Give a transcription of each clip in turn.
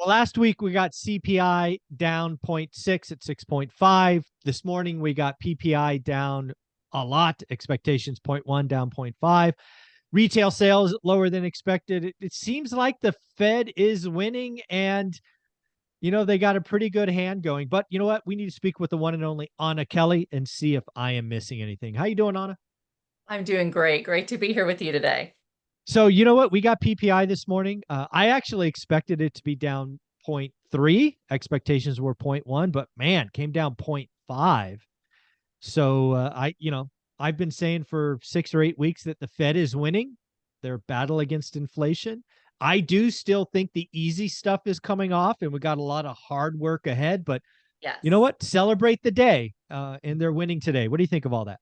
Well, last week we got CPI down zero point 0.6 at 6.5. This morning we got PPI down a lot. Expectations 0.1 down 0.5. Retail sales lower than expected. It seems like the Fed is winning, and they got a pretty good hand going. But you know what? We need to speak with the one and only Anna Kelly and see if I am missing anything. How you doing, Anna? I'm doing great. Great to be here with you today. So you know what? We got PPI this morning. I actually expected it to be down zero point 0.3. Expectations were zero point 0.1, but man, came down zero point 0.5. So I've been saying for 6 or 8 weeks that the Fed is winning their battle against inflation. I do still think the easy stuff is coming off, and we got a lot of hard work ahead. But you know Yes. what? Celebrate the day, and they're winning today. What do you think of all that?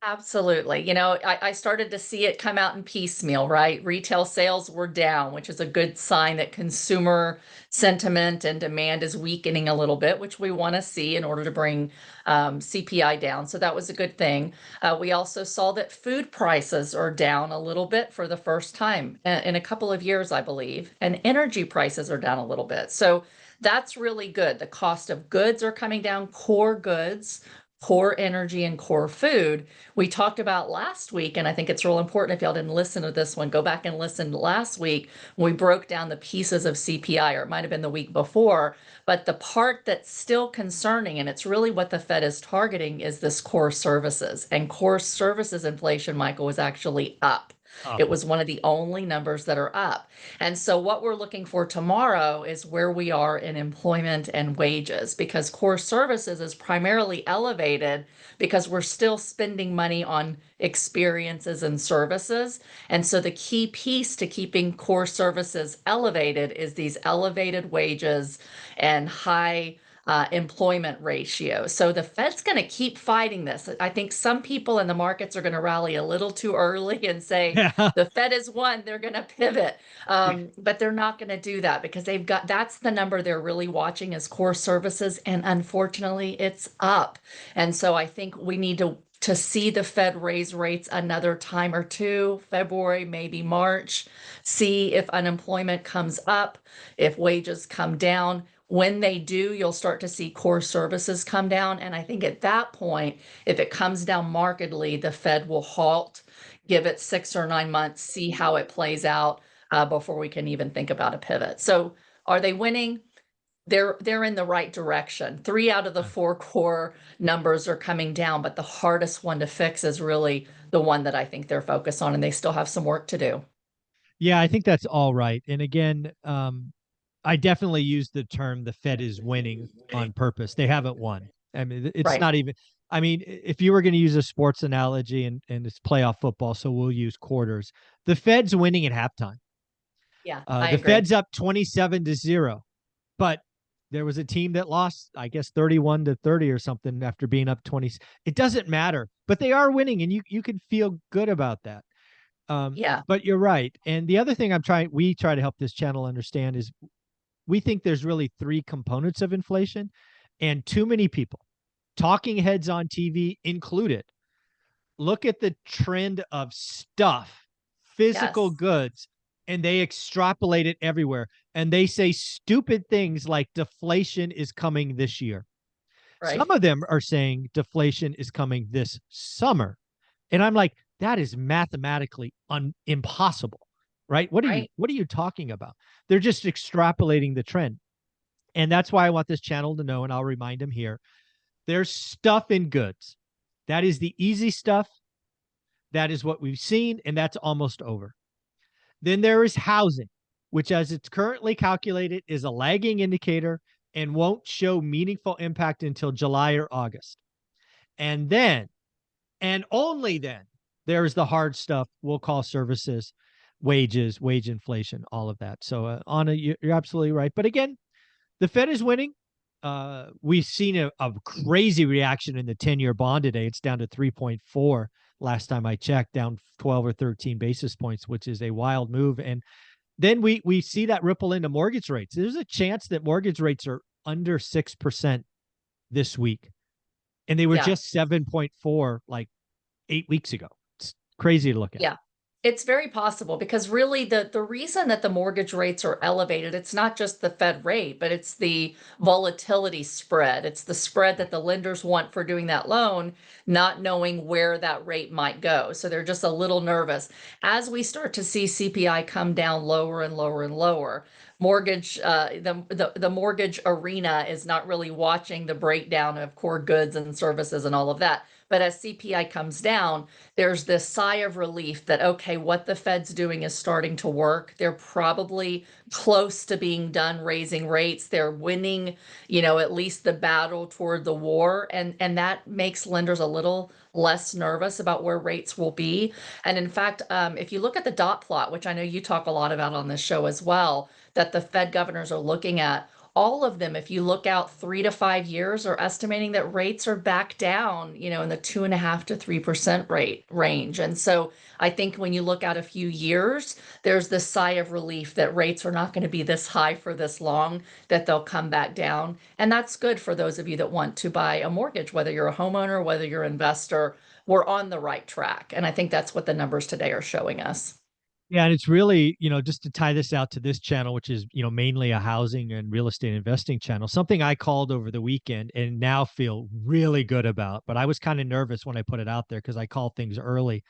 Absolutely. I started to see it come out in piecemeal, right? Retail sales were down, which is a good sign that consumer sentiment and demand is weakening a little bit, which we want to see in order to bring CPI down. So that was a good thing. We also saw that food prices are down a little bit for the first time in a couple of years, I believe, and energy prices are down a little bit. So that's really good. The cost of goods are coming down, core goods, core energy, and core food. We talked about last week, and I think it's real important if y'all didn't listen to this one, go back and listen to last week when we broke down the pieces of CPI, or it might have been the week before. But the part that's still concerning, and it's really what the Fed is targeting, is this core services. And core services inflation, Michael, was actually up. Up. It was one of the only numbers that are up. And so what we're looking for tomorrow is where we are in employment and wages, because core services is primarily elevated because we're still spending money on experiences and services. And so the key piece to keeping core services elevated is these elevated wages and high employment ratio. So the Fed's going to keep fighting this. I think some people in the markets are going to rally a little too early and say Yeah. the Fed is one, they're going to pivot. But they're not going to do that because that's the number they're really watching is core services. And unfortunately, it's up. And so I think we need to see the Fed raise rates another time or two, February, maybe March, see if unemployment comes up, if wages come down. When they do, you'll start to see core services come down. And I think at that point, if it comes down markedly, the Fed will halt, give it 6 or 9 months, see how it plays out before we can even think about a pivot. So are they winning? They're in the right direction. 3 out of the 4 core numbers are coming down, but the hardest one to fix is really the one that I think they're focused on, and they still have some work to do. Yeah, I think that's all right. And again, I definitely use the term the Fed is winning on purpose. They haven't won. I mean, it's Right. not even, I mean, if you were going to use a sports analogy and it's playoff football, so we'll use quarters, the Fed's winning at halftime. Yeah, I The agree. Fed's up 27-0, but there was a team that lost, I guess, 31-30 or something after being up 20. It doesn't matter, but they are winning, and you can feel good about that. Yeah. But you're right. And the other thing we try to help this channel understand is we think there's really 3 components of inflation, and too many people, talking heads on TV included, look at the trend of stuff, physical Yes. goods, and they extrapolate it everywhere. And they say stupid things like deflation is coming this year. Some Right. of them are saying deflation is coming this summer. And I'm like, that is mathematically impossible, right? Right. What are you talking about? They're just extrapolating the trend. And that's why I want this channel to know, and I'll remind them here. There's stuff in goods. That is the easy stuff. That is what we've seen, and that's almost over. Then there is housing, which, as it's currently calculated, is a lagging indicator and won't show meaningful impact until July or August. And then, and only then, there's the hard stuff we'll call services, wages, wage inflation, all of that. So, Anna, you're absolutely right. But again, the Fed is winning. We've seen a crazy reaction in the 10-year bond today. It's down to 3.4 last time I checked, down 12 or 13 basis points, which is a wild move. And then we see that ripple into mortgage rates. There's a chance that mortgage rates are under 6% this week, and they were Yeah. just 7.4 like 8 weeks ago. It's crazy to look at. Yeah. It's very possible because really the reason that the mortgage rates are elevated, it's not just the Fed rate, but it's the volatility spread. It's the spread that the lenders want for doing that loan, not knowing where that rate might go. So they're just a little nervous. As we start to see CPI come down lower and lower and lower, the mortgage arena is not really watching the breakdown of core goods and services and all of that. But as CPI comes down, there's this sigh of relief that, okay, what the Fed's doing is starting to work. They're probably close to being done raising rates. They're winning, at least the battle toward the war. And that makes lenders a little less nervous about where rates will be. And in fact, if you look at the dot plot, which I know you talk a lot about on this show as well, that the Fed governors are looking at, all of them, if you look out 3 to 5 years, are estimating that rates are back down, in the 2.5 to 3% rate range. And so I think when you look out a few years, there's this sigh of relief that rates are not going to be this high for this long, that they'll come back down. And that's good for those of you that want to buy a mortgage, whether you're a homeowner, whether you're an investor. We're on the right track. And I think that's what the numbers today are showing us. Yeah, and it's really, just to tie this out to this channel, which is, mainly a housing and real estate investing channel, something I called over the weekend and now feel really good about. But I was kind of nervous when I put it out there because I call things early.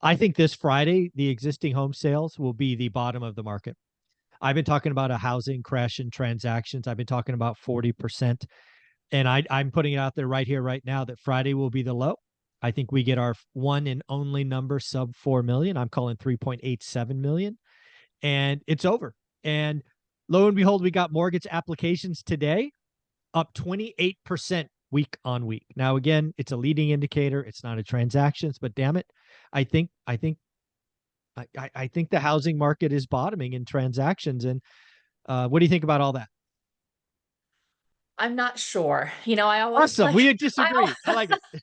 I think this Friday, the existing home sales will be the bottom of the market. I've been talking about a housing crash in transactions. I've been talking about 40%. And I'm putting it out there right here, right now, that Friday will be the low. I think we get our one and only number sub 4 million. I'm calling 3.87 million, and it's over. And lo and behold, we got mortgage applications today up 28% week on week. Now, again, it's a leading indicator. It's not a transactions, but damn it, I think the housing market is bottoming in transactions. And what do you think about all that? I'm not sure. I always Awesome. like, We I, disagree. I like it.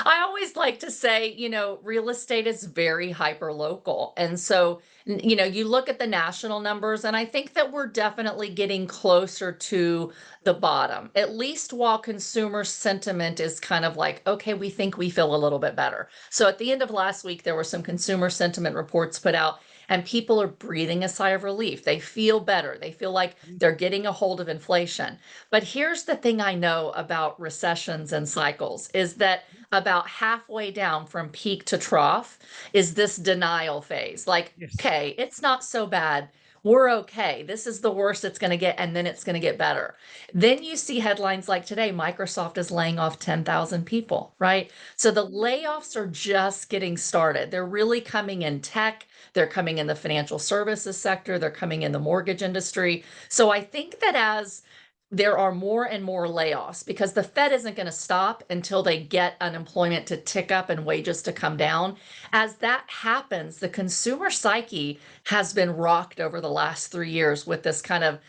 I always like to say, real estate is very hyper local. And so, you look at the national numbers, and I think that we're definitely getting closer to the bottom, at least while consumer sentiment is kind of like, okay, we think we feel a little bit better. So at the end of last week, there were some consumer sentiment reports put out, and people are breathing a sigh of relief. They feel better. They feel like they're getting a hold of inflation. But here's the thing I know about recessions and cycles is that about halfway down from peak to trough is this denial phase. Like, Yes. okay, it's not so bad. We're okay. This is the worst it's going to get, and then it's going to get better. Then you see headlines like today Microsoft is laying off 10,000 people, right? So the layoffs are just getting started. They're really coming in tech, they're coming in the financial services sector, they're coming in the mortgage industry. So I think that as there are more and more layoffs because the Fed isn't going to stop until they get unemployment to tick up and wages to come down. As that happens, the consumer psyche has been rocked over the last 3 years with this kind of,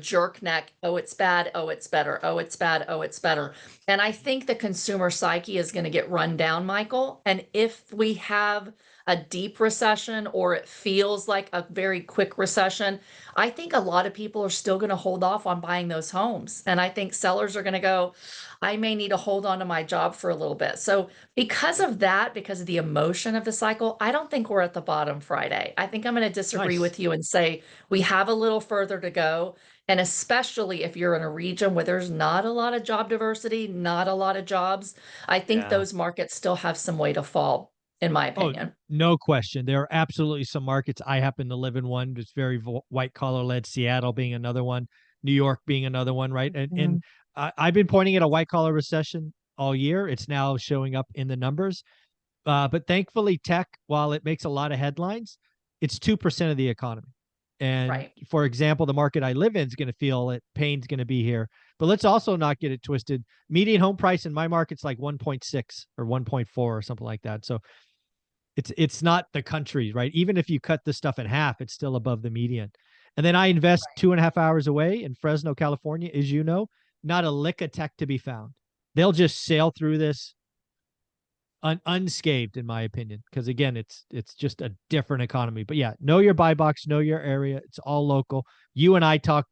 jerk neck. Oh, it's bad. Oh, it's better. Oh, it's bad. Oh, it's better. And I think the consumer psyche is going to get run down, Michael. And if we have a deep recession or it feels like a very quick recession, I think a lot of people are still going to hold off on buying those homes. And I think sellers are going to go, I may need to hold on to my job for a little bit. So, because of that, because of the emotion of the cycle, I don't think we're at the bottom Friday. I think I'm going to disagree Nice. with you and say we have a little further to go. And especially if you're in a region where there's not a lot of job diversity, not a lot of jobs, I think Yeah. those markets still have some way to fall, in my Oh, opinion. no question. There are absolutely some markets. I happen to live in one that's very white collar led, Seattle being another one, New York being another one, right? And Mhm. I've been pointing at a white collar recession all year. It's now showing up in the numbers. But thankfully, tech, while it makes a lot of headlines, it's 2% of the economy. And Right. for example, the market I live in is going to feel it. Pain's going to be here. But let's also not get it twisted. Median home price in my market's like 1.6 or 1.4 or something like that. So it's not the country, right? Even if you cut this stuff in half, it's still above the median. And then I invest 2.5 hours away in Fresno, California, as you know, not a lick of tech to be found. They'll just sail through this unscathed, in my opinion, because again, it's just a different economy. But yeah, know your buy box, know your area. It's all local. You and I talk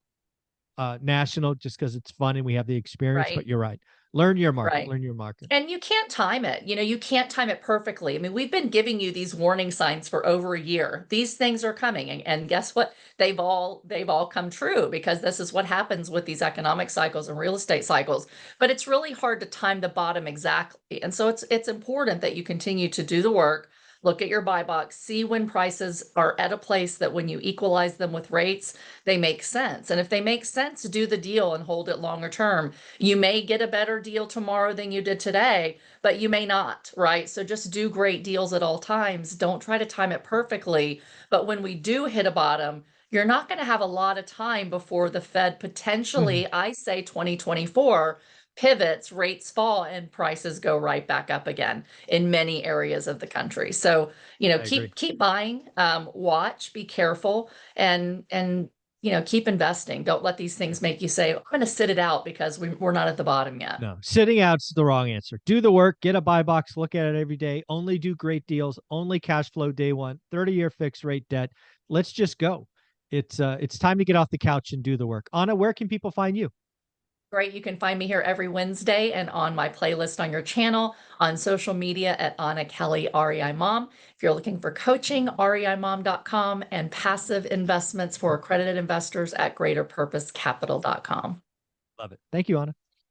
national just because it's fun and we have the experience. Right. But you're right. Learn your market. Right. Learn your market. And you can't time it. You can't time it perfectly. I mean, we've been giving you these warning signs for over a year. These things are coming, and guess what? They've all come true, because this is what happens with these economic cycles and real estate cycles. But it's really hard to time the bottom exactly. And so it's important that you continue to do the work, look at your buy box, see when prices are at a place that when you equalize them with rates, they make sense. And if they make sense, do the deal and hold it longer term. You may get a better deal tomorrow than you did today, but you may not, right? So just do great deals at all times. Don't try to time it perfectly. But when we do hit a bottom, you're not going to have a lot of time before the Fed potentially, I say 2024, pivots, rates fall, and prices go right back up again in many areas of the country. So, I agree. keep buying, watch, be careful, and keep investing. Don't let these things make you say, I'm going to sit it out because we're not at the bottom yet. No, sitting out's the wrong answer. Do the work, get a buy box, look at it every day. Only do great deals, only cash flow day one, 30-year fixed rate debt. Let's just go. It's time to get off the couch and do the work. Anna, where can people find you? Great. You can find me here every Wednesday and on my playlist on your channel, on social media at Anna Kelly REI Mom. If you're looking for coaching, reimom.com, and passive investments for accredited investors at greaterpurposecapital.com. Love it. Thank you, Anna.